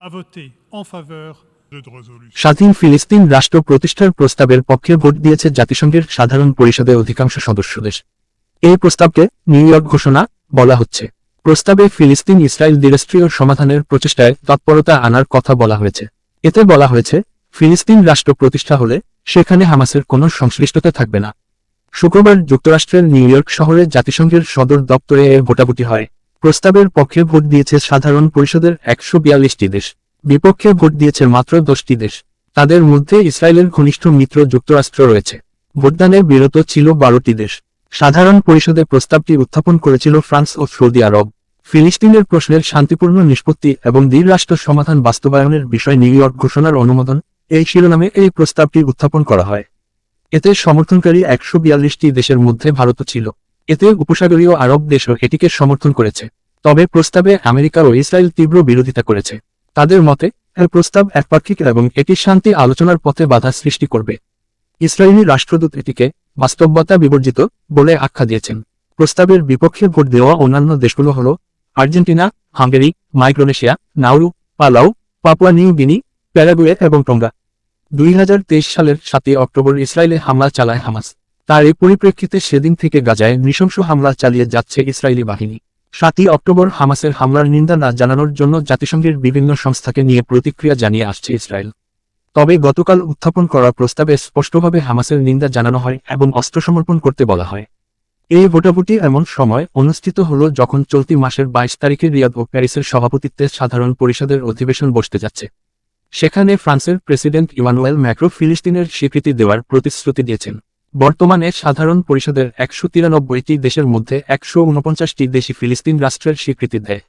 a voté en faveur de résolution. স্বাধীন ফিলিস্তিন রাষ্ট্র প্রতিষ্ঠার প্রস্তাবের পক্ষে ভোট দিয়েছে জাতিসংঘের সাধারণ পরিষদের অধিকাংশ সদস্য দেশ। এই প্রস্তাবকে নিউ ইয়র্ক ঘোষণা বলা হচ্ছে। প্রস্তাবে ফিলিস্তিন ইসরায়েল দ্বিরাষ্ট্রীয় সমাধানের প্রচেষ্টায় তৎপরতা আনার কথা বলা হয়েছে। এতে বলা হয়েছে, ফিলিস্তিন রাষ্ট্র প্রতিষ্ঠা হলে সেখানে হামাসের কোনো সংশ্লিষ্টতা থাকবে না। শুক্রবার যুক্তরাষ্ট্রের নিউ ইয়র্ক শহরে জাতিসংঘের সদর দপ্তরে এ ভোটাভুটি হয়। প্রস্তাবের পক্ষে ভোট দিয়েছে সাধারণ পরিষদের 142টি দেশ, বিপক্ষে ভোট দিয়েছে মাত্র 10টি দেশ। তাদের মধ্যে ইসরায়েলের ঘনিষ্ঠ মিত্র যুক্তরাষ্ট্র রয়েছে। ভোটদানে বিরত ছিল 12টি দেশ। সাধারণ পরিষদে প্রস্তাবটি উত্থাপন করেছিল ফ্রান্স ও সৌদি আরব। ফিলিস্তিনের প্রশ্নের শান্তিপূর্ণ নিষ্পত্তি এবং দ্বিরাষ্ট্র সমাধান বাস্তবায়নের বিষয় নিউ ইয়র্ক ঘোষণার অনুমোদন, এই শিরোনামে এই প্রস্তাবটি উত্থাপন করা হয়। এতে সমর্থনকারী 142টি দেশের মধ্যে ভারতও ছিল। এতে উপসাগরীয় আরব দেশও এটিকে সমর্থন করেছে। তবে প্রস্তাবে আমেরিকা ও ইসরায়েল তীব্র বিরোধিতা করেছে। তাদের মতে, এই প্রস্তাব একপাক্ষিক এবং এটি শান্তি আলোচনার পথে বাধা সৃষ্টি করবে। ইসরায়েলি রাষ্ট্রদূত এটিকে বাস্তবতা বিবর্জিত বলে আখ্যা দিয়েছেন। প্রস্তাবের বিপক্ষে ভোট দেওয়া অন্যান্য দেশগুলো হল Argentina, Hungary, Micronesia, Nauru, Palau, Papua New Guinea, Paraguay এবং টঙ্গা। 2023 সালের 7 অক্টোবর ইসরায়েলে হামলা চালায় হামাস। তার এই পরিপ্রেক্ষিতে সেদিন থেকে গাজায় নৃশংস হামলা চালিয়ে যাচ্ছে ইসরায়েলি বাহিনী। 7 অক্টোবর হামাসের হামলার নিন্দা না জানানোর জন্য জাতিসংঘের বিভিন্ন সংস্থাকে নিয়ে প্রতিক্রিয়া জানিয়ে আসছে ইসরায়েল। তবে গতকাল উত্থাপন করা প্রস্তাবে স্পষ্টভাবে হামাসের নিন্দা জানানো হয় এবং অস্ত্র সমর্পণ করতে বলা হয়। এই ভোটাভুটি এমন সময় অনুষ্ঠিত হল যখন চলতি মাসের 22 তারিখে রিয়াদ ও প্যারিসের সভাপতিত্বে সাধারণ পরিষদের অধিবেশন বসতে যাচ্ছে। সেখানে ফ্রান্সের প্রেসিডেন্ট ইমানুয়েল ম্যাক্রো ফিলিস্তিনের স্বীকৃতি দেওয়ার প্রতিশ্রুতি দিয়েছেন। বর্তমানে সাধারণ পরিষদের 193টি দেশের মধ্যে 149টি দেশই ফিলিস্তিন রাষ্ট্রের স্বীকৃতি দেয়।